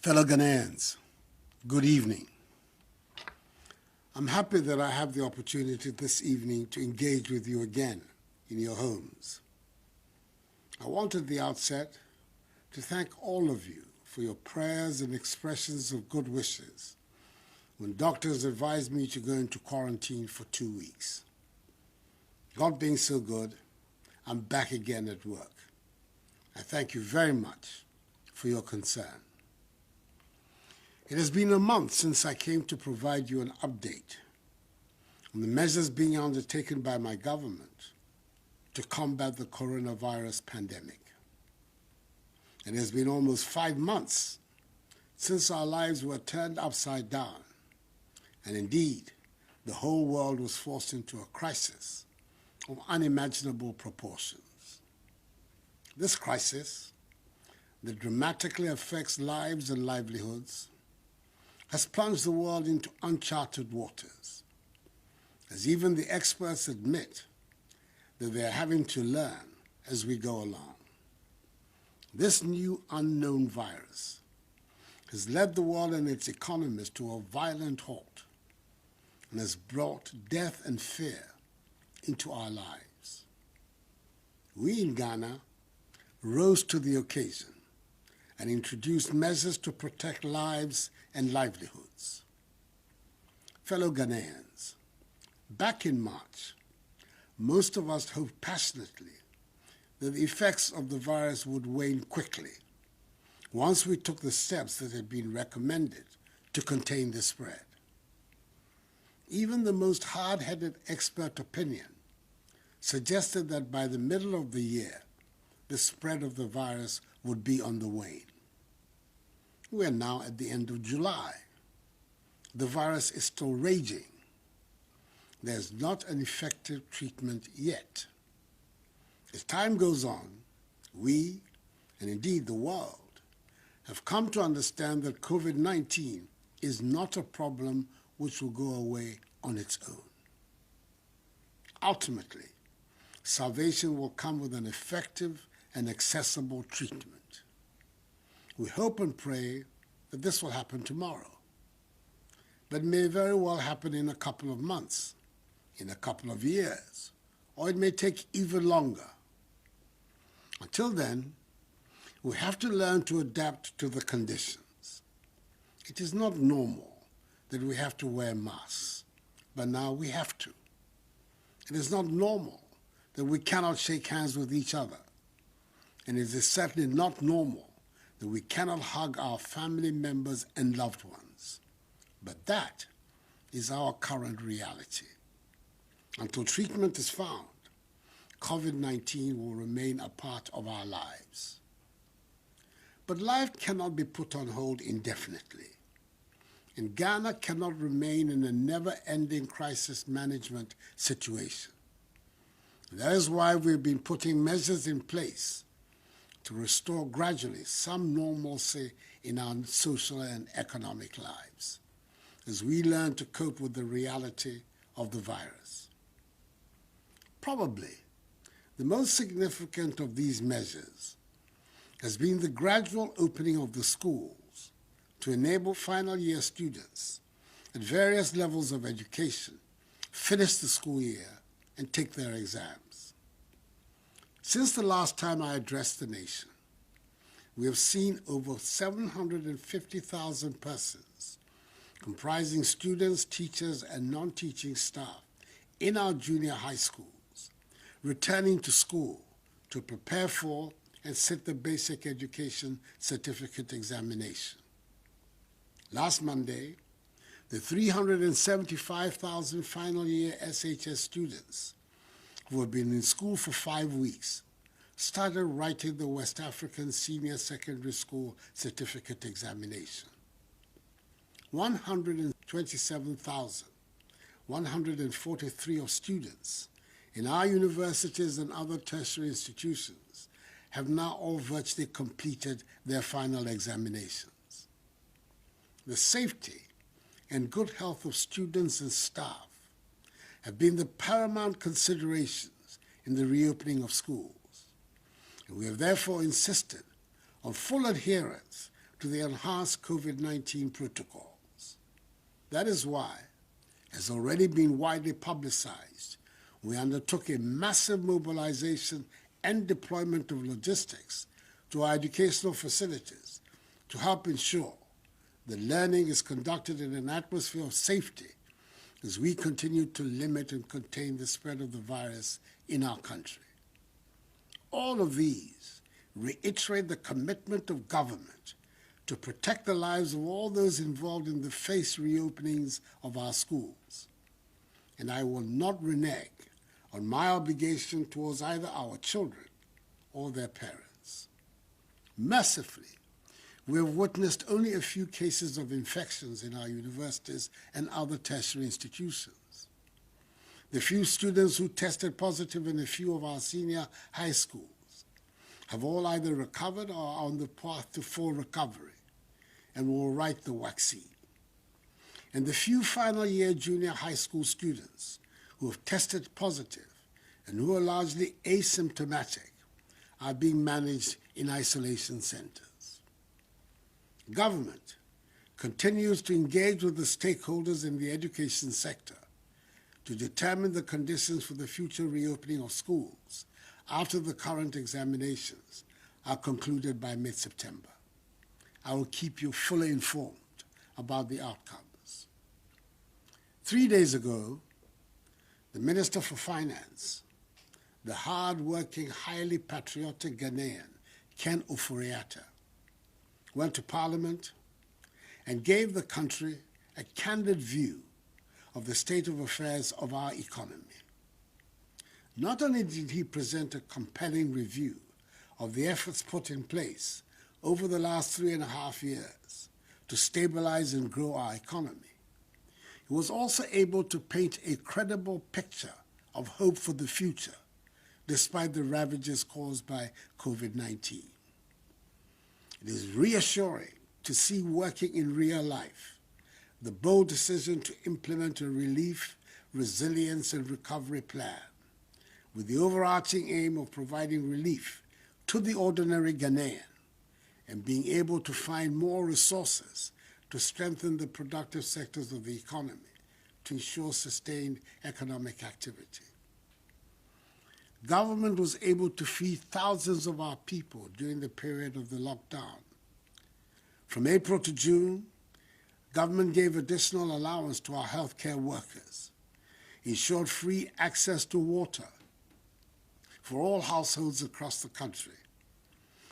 Fellow Ghanaians, good evening. I'm happy that I have the opportunity this evening to engage with you again in your homes. I want at the outset to thank all of you for your prayers and expressions of good wishes when doctors advised me to go into quarantine for 2 weeks. God being so good, I'm back again at work. I thank you very much for your concern. It has been a month since I came to provide you an update on the measures being undertaken by my government to combat the coronavirus pandemic. It has been almost 5 months since our lives were turned upside down, and indeed, the whole world was forced into a crisis of unimaginable proportions. This crisis, that dramatically affects lives and livelihoods, has plunged the world into unchartered waters, as even the experts admit that they are having to learn as we go along. This new unknown virus has led the world and its economies to a violent halt and has brought death and fear into our lives. We in Ghana rose to the occasion and introduced measures to protect lives and livelihoods. Fellow Ghanaians, back in March, most of us hoped passionately that the effects of the virus would wane quickly once we took the steps that had been recommended to contain the spread. Even the most hard-headed expert opinion suggested that by the middle of the year, the spread of the virus would be on the wane. We are now at the end of July. The virus is still raging. There's not an effective treatment yet. As time goes on, we, and indeed the world, have come to understand that COVID-19 is not a problem which will go away on its own. Ultimately, salvation will come with an effective and accessible treatment. We hope and pray that this will happen tomorrow, but it may very well happen in a couple of months, in a couple of years, or it may take even longer. Until then, we have to learn to adapt to the conditions. It is not normal that we have to wear masks, but now we have to. It is not normal that we cannot shake hands with each other, and it is certainly not normal that we cannot hug our family members and loved ones. But that is our current reality. Until treatment is found, COVID-19 will remain a part of our lives. But life cannot be put on hold indefinitely, and Ghana cannot remain in a never-ending crisis management situation. That is why we've been putting measures in place to restore gradually some normalcy in our social and economic lives as we learn to cope with the reality of the virus. Probably the most significant of these measures has been the gradual opening of the schools to enable final year students at various levels of education finish the school year and take their exams. Since the last time I addressed the nation, we have seen over 750,000 persons, comprising students, teachers, and non-teaching staff in our junior high schools, returning to school to prepare for and sit the basic education certificate examination. Last Monday, the 375,000 final year SHS students who have been in school for 5 weeks started writing the West African Senior Secondary School Certificate Examination. 127,143 of students in our universities and other tertiary institutions have now all virtually completed their final examinations. The safety and good health of students and staff have been the paramount considerations in the reopening of schools. And we have therefore insisted on full adherence to the enhanced COVID-19 protocols. That is why, as already been widely publicized, we undertook a massive mobilization and deployment of logistics to our educational facilities to help ensure that learning is conducted in an atmosphere of safety as we continue to limit and contain the spread of the virus in our country. All of these reiterate the commitment of government to protect the lives of all those involved in the phased reopenings of our schools. And I will not renege on my obligation towards either our children or their parents. Mercifully, we have witnessed only a few cases of infections in our universities and other tertiary institutions. The few students who tested positive in a few of our senior high schools have all either recovered or are on the path to full recovery and will write the vaccine. And the few final year junior high school students who have tested positive and who are largely asymptomatic are being managed in isolation centers. Government continues to engage with the stakeholders in the education sector to determine the conditions for the future reopening of schools after the current examinations are concluded by mid-September. I will keep you fully informed about the outcomes. 3 days ago, the Minister for Finance, the hard-working, highly patriotic Ghanaian, Ken Ofori-Atta, went to Parliament and gave the country a candid view of the state of affairs of our economy. Not only did he present a compelling review of the efforts put in place over the last 3.5 years to stabilize and grow our economy, he was also able to paint a credible picture of hope for the future, despite the ravages caused by COVID-19. It is reassuring to see working in real life the bold decision to implement a relief, resilience, and recovery plan with the overarching aim of providing relief to the ordinary Ghanaian and being able to find more resources to strengthen the productive sectors of the economy to ensure sustained economic activity. Government was able to feed thousands of our people during the period of the lockdown. From April to June, government gave additional allowance to our healthcare workers, ensured free access to water for all households across the country,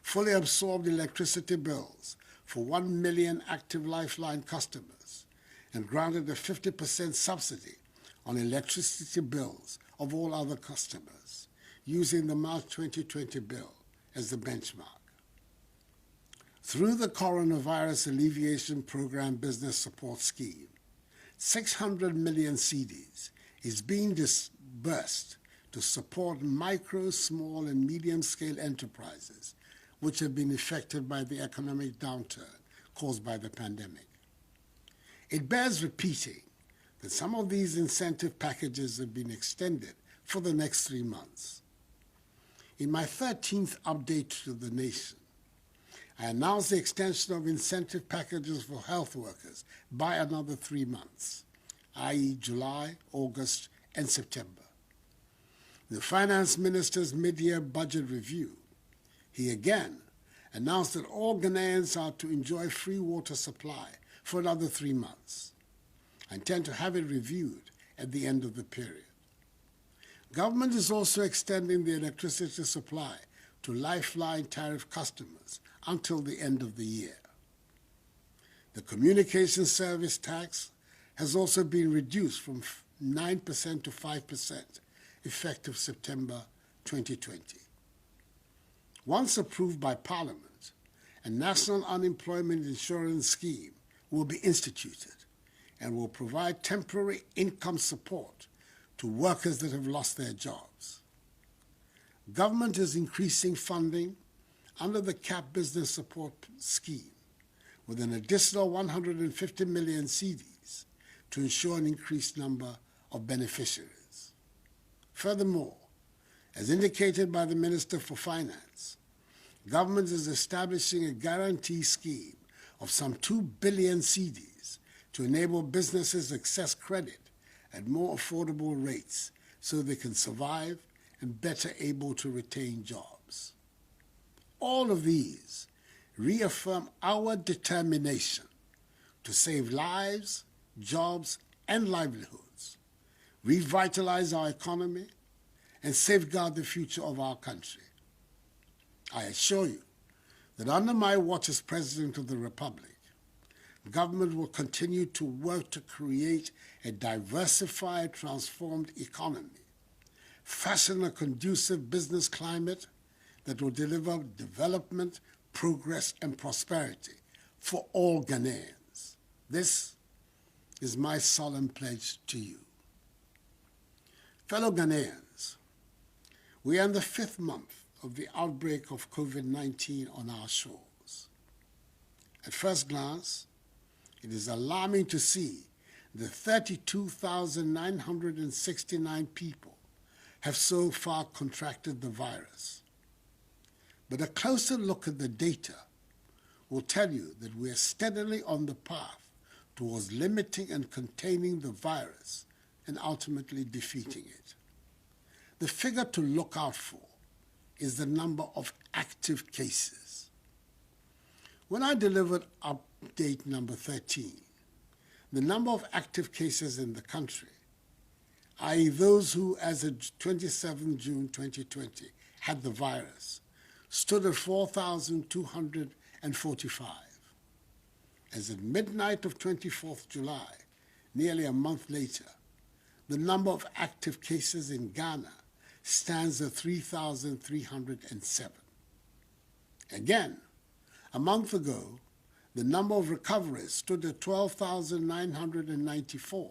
fully absorbed electricity bills for 1 million active Lifeline customers, and granted a 50% subsidy on electricity bills of all other customers, using the March 2020 bill as the benchmark. Through the Coronavirus Alleviation Program Business Support Scheme, 600 million cedis is being disbursed to support micro, small, and medium-scale enterprises which have been affected by the economic downturn caused by the pandemic. It bears repeating that some of these incentive packages have been extended for the next 3 months. In my 13th update to the nation, I announced the extension of incentive packages for health workers by another 3 months, i.e. July, August, and September. The Finance Minister's mid-year budget review, he again announced that all Ghanaians are to enjoy free water supply for another 3 months. I intend to have it reviewed at the end of the period. Government is also extending the electricity supply to Lifeline tariff customers until the end of the year. The communication service tax has also been reduced from 9% to 5%, effective September 2020. Once approved by Parliament, a national unemployment insurance scheme will be instituted and will provide temporary income support to workers that have lost their jobs. Government is increasing funding under the CAP Business Support Scheme with an additional 150 million cedis to ensure an increased number of beneficiaries. Furthermore, as indicated by the Minister for Finance, government is establishing a guarantee scheme of some 2 billion cedis to enable businesses access credit at more affordable rates so they can survive and better able to retain jobs. All of these reaffirm our determination to save lives, jobs, and livelihoods, revitalize our economy, and safeguard the future of our country. I assure you that under my watch as President of the Republic, government will continue to work to create a diversified, transformed economy, fashion a conducive business climate that will deliver development, progress, and prosperity for all Ghanaians. This is my solemn pledge to you. Fellow Ghanaians, we are in the 5th month of the outbreak of COVID-19 on our shores. At first glance, it is alarming to see that 32,969 people have so far contracted the virus. But a closer look at the data will tell you that we are steadily on the path towards limiting and containing the virus and ultimately defeating it. The figure to look out for is the number of active cases. When I delivered update number 13, the number of active cases in the country, i.e. those who, as of 27 June 2020, had the virus, stood at 4,245. As at midnight of 24th July, nearly a month later, the number of active cases in Ghana stands at 3,307. Again, a month ago, the number of recoveries stood at 12,994.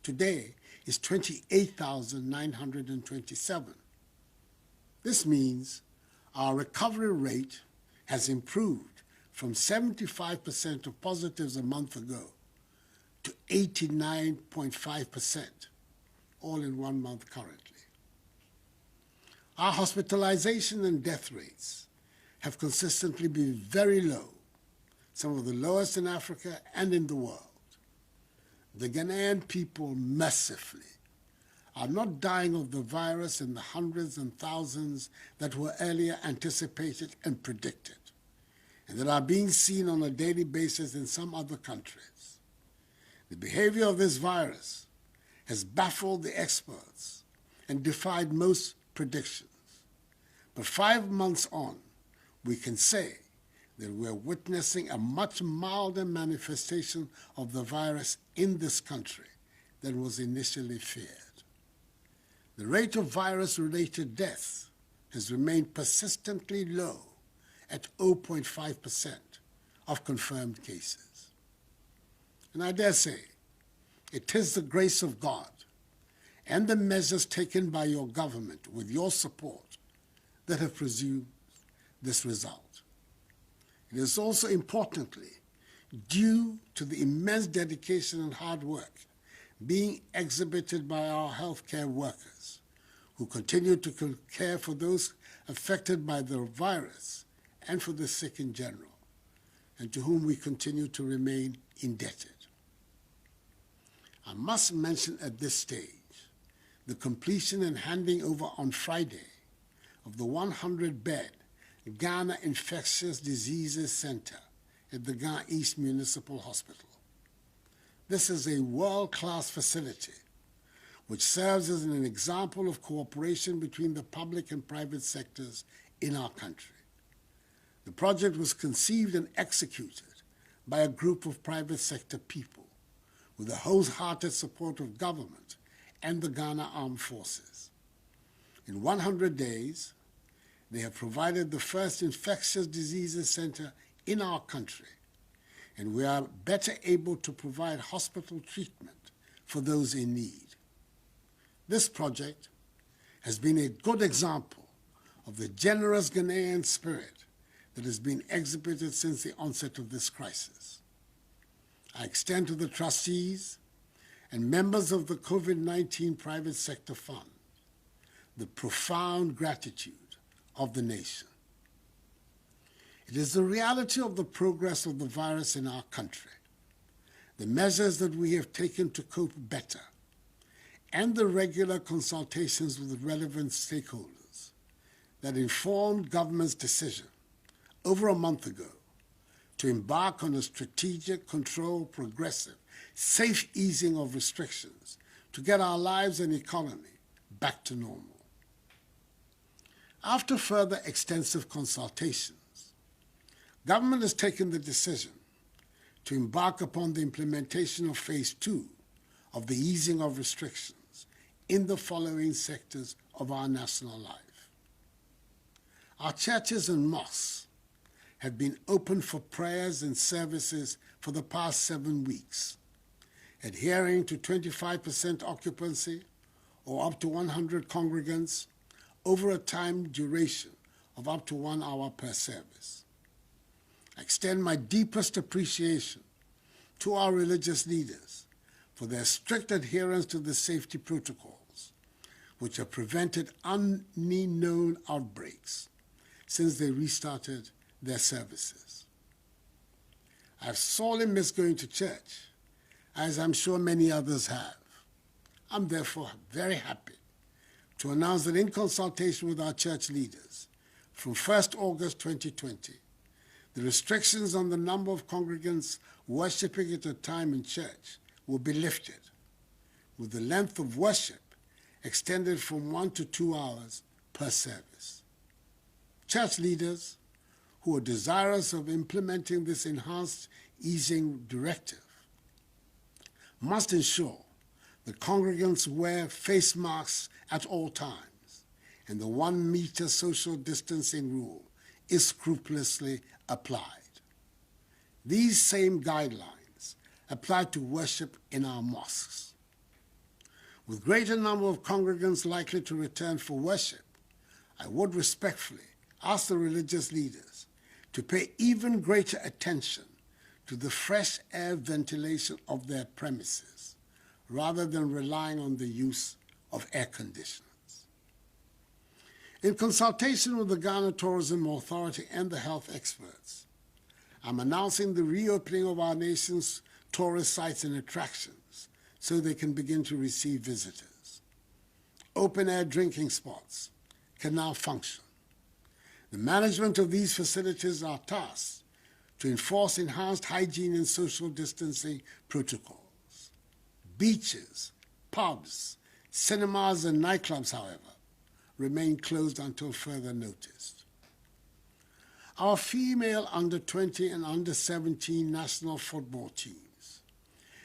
Today is 28,927. This means our recovery rate has improved from 75% of positives a month ago to 89.5%, all in 1 month currently. Our hospitalization and death rates have consistently been very low, some of the lowest in Africa and in the world. The Ghanaian people mercifully are not dying of the virus in the hundreds and thousands that were earlier anticipated and predicted, and that are being seen on a daily basis in some other countries. The behavior of this virus has baffled the experts and defied most predictions. But 5 months on, we can say that we're witnessing a much milder manifestation of the virus in this country than was initially feared. The rate of virus-related deaths has remained persistently low at 0.5% of confirmed cases. And I dare say, it is the grace of God and the measures taken by your government with your support that have produced this result. It is also importantly due to the immense dedication and hard work being exhibited by our healthcare workers who continue to care for those affected by the virus and for the sick in general, and to whom we continue to remain indebted. I must mention at this stage the completion and handing over on Friday of the 100-bed Ghana Infectious Diseases Center at the Ghana East Municipal Hospital. This is a world-class facility which serves as an example of cooperation between the public and private sectors in our country. The project was conceived and executed by a group of private sector people with the wholehearted support of government and the Ghana Armed Forces. In 100 days, they have provided the first infectious diseases center in our country, and we are better able to provide hospital treatment for those in need. This project has been a good example of the generous Ghanaian spirit that has been exhibited since the onset of this crisis. I extend to the trustees and members of the COVID-19 Private Sector Fund the profound gratitude of the nation. It is the reality of the progress of the virus in our country, the measures that we have taken to cope better, and the regular consultations with relevant stakeholders that informed government's decision over a month ago to embark on a strategic, controlled, progressive, safe easing of restrictions to get our lives and economy back to normal. After further extensive consultations, government has taken the decision to embark upon the implementation of Phase 2 of the easing of restrictions in the following sectors of our national life. Our churches and mosques have been open for prayers and services for the past 7 weeks, adhering to 25% occupancy or up to 100 congregants over a time duration of up to 1 hour per service. I extend my deepest appreciation to our religious leaders for their strict adherence to the safety protocols, which have prevented any known outbreaks since they restarted their services. I've sorely missed going to church, as I'm sure many others have. I'm therefore very happy to announce that in consultation with our church leaders, from 1st August 2020, the restrictions on the number of congregants worshipping at a time in church will be lifted, with the length of worship extended from 1 to 2 hours per service. Church leaders who are desirous of implementing this enhanced easing directive must ensure that congregants wear face masks at all times, and the 1 meter social distancing rule is scrupulously applied. These same guidelines apply to worship in our mosques. With greater number of congregants likely to return for worship, I would respectfully ask the religious leaders to pay even greater attention to the fresh air ventilation of their premises, rather than relying on the use of air conditioners. In consultation with the Ghana Tourism Authority and the health experts, I'm announcing the reopening of our nation's tourist sites and attractions so they can begin to receive visitors. Open-air drinking spots can now function. The management of these facilities are tasked to enforce enhanced hygiene and social distancing protocols. Beaches, pubs, cinemas, and nightclubs, however, remain closed until further notice. Our female under-20 and under-17 national football teams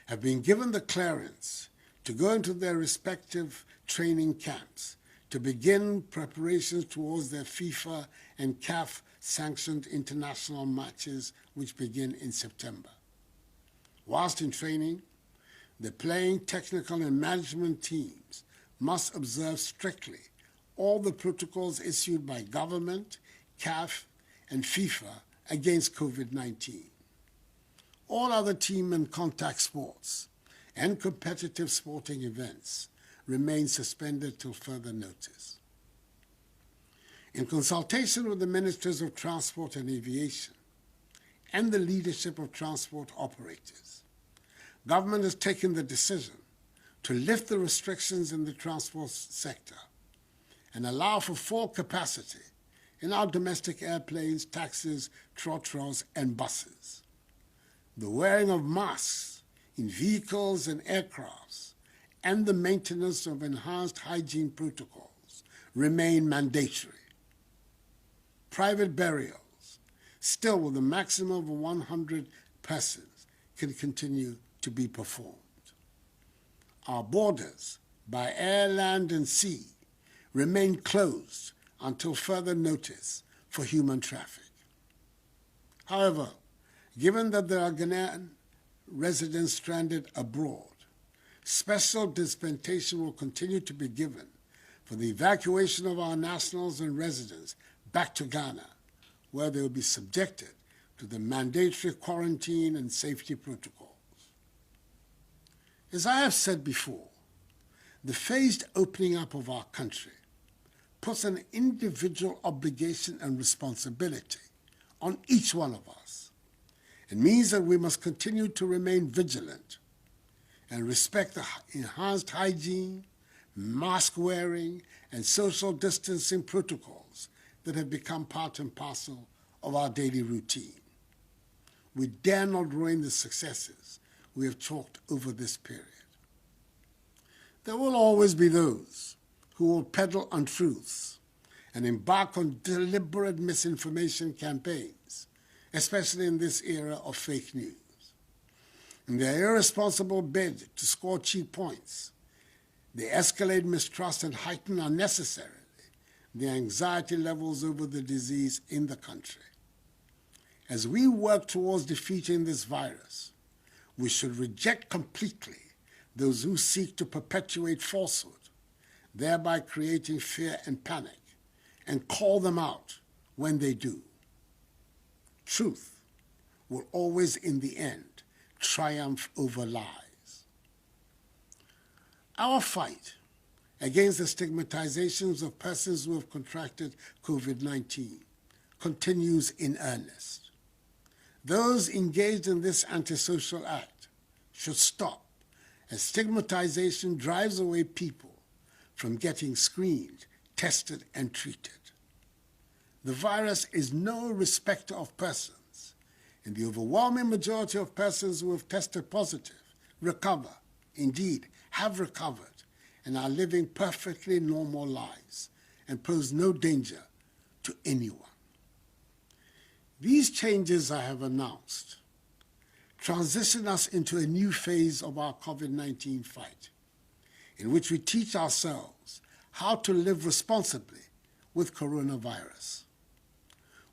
have been given the clearance to go into their respective training camps to begin preparations towards their FIFA and CAF sanctioned international matches which begin in September. Whilst in training, the playing, technical, and management teams must observe strictly all the protocols issued by government, CAF, and FIFA against COVID-19. All other team and contact sports and competitive sporting events remain suspended till further notice. In consultation with the Ministers of Transport and Aviation and the leadership of transport operators, government has taken the decision to lift the restrictions in the transport sector and allow for full capacity in our domestic airplanes, taxis, trotros, and buses. The wearing of masks in vehicles and aircrafts and the maintenance of enhanced hygiene protocols remain mandatory. Private burials, still with a maximum of 100 persons, can continue to be performed. Our borders, by air, land, and sea, remain closed until further notice for human traffic. However, given that there are Ghanaian residents stranded abroad, special dispensation will continue to be given for the evacuation of our nationals and residents back to Ghana, where they will be subjected to the mandatory quarantine and safety protocols. As I have said before, the phased opening up of our country puts an individual obligation and responsibility on each one of us. It means that we must continue to remain vigilant and respect the enhanced hygiene, mask wearing, and social distancing protocols that have become part and parcel of our daily routine. We dare not ruin the successes we have chalked over this period. There will always be those who will peddle untruths and embark on deliberate misinformation campaigns, especially in this era of fake news. In their irresponsible bid to score cheap points, they escalate mistrust and heighten unnecessarily the anxiety levels over the disease in the country. As we work towards defeating this virus, we should reject completely those who seek to perpetuate falsehood, thereby creating fear and panic, and call them out when they do. Truth will always, in the end, triumph over lies. Our fight against the stigmatizations of persons who have contracted COVID-19 continues in earnest. Those engaged in this antisocial act should stop, as stigmatization drives away people from getting screened, tested, and treated. The virus is no respecter of persons, and the overwhelming majority of persons who have tested positive recover, indeed have recovered, and are living perfectly normal lives and pose no danger to anyone. These changes I have announced transition us into a new phase of our COVID-19 fight, in which we teach ourselves how to live responsibly with coronavirus.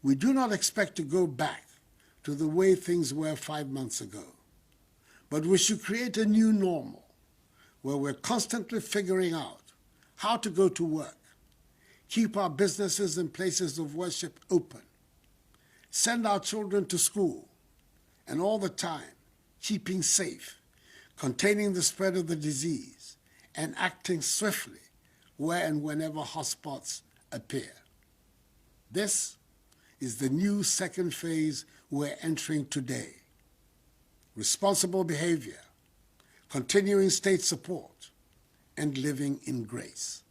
We do not expect to go back to the way things were 5 months ago, but we should create a new normal where we're constantly figuring out how to go to work, keep our businesses and places of worship open, send our children to school, and all the time keeping safe, containing the spread of the disease, and acting swiftly where and whenever hotspots appear. This is the new second phase we're entering today. Responsible behavior, continuing state support, and living in grace.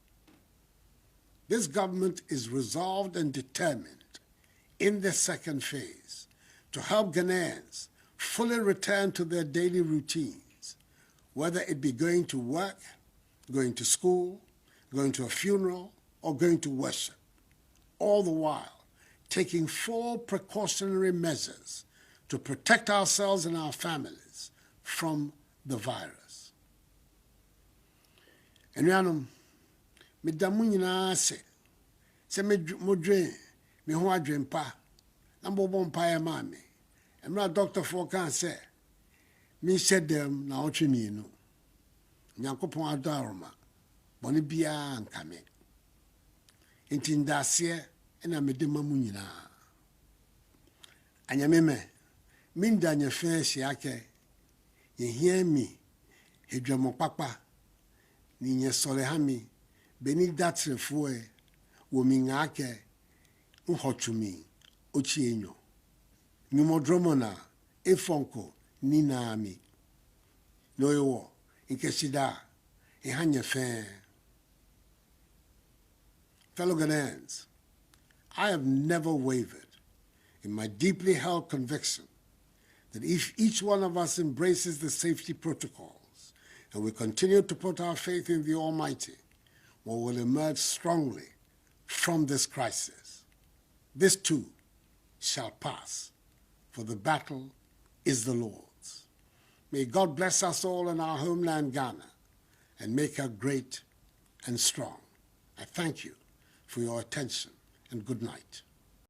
This government is resolved and determined in this second phase to help Ghanaians fully return to their daily routines, whether it be going to work, going to school, going to a funeral, or going to worship, all the while taking full precautionary measures to protect ourselves and our families from the virus. Enuanom, medamu nyinaa ase, se modwen, me ho adwen pa, na mbobɔ mpaeɛ maa me. Emra Dr. Fokan say, me said them na otwe mienu. Nyankopɔn adɔ aroma, bɔne biara nka me. Nti ndaseɛ na mede ma mu nyinaa. Anyame me, minda nya fe hyiake. Ye hia mi, hedwamo papa, ni nye sole ha mi, beni datrefo wo mi ngake, nhotumi, ochi enyo. Nyumodromo na, efonko, ni na ami. No yo, inkeshida, hanya fe. Fellow Ghanaians, I have never wavered in my deeply held conviction that if each one of us embraces the safety protocols and we continue to put our faith in the Almighty, we will emerge strongly from this crisis. This too shall pass, for the battle is the Lord's. May God bless us all in our homeland Ghana and make her great and strong. I thank you for your attention and good night.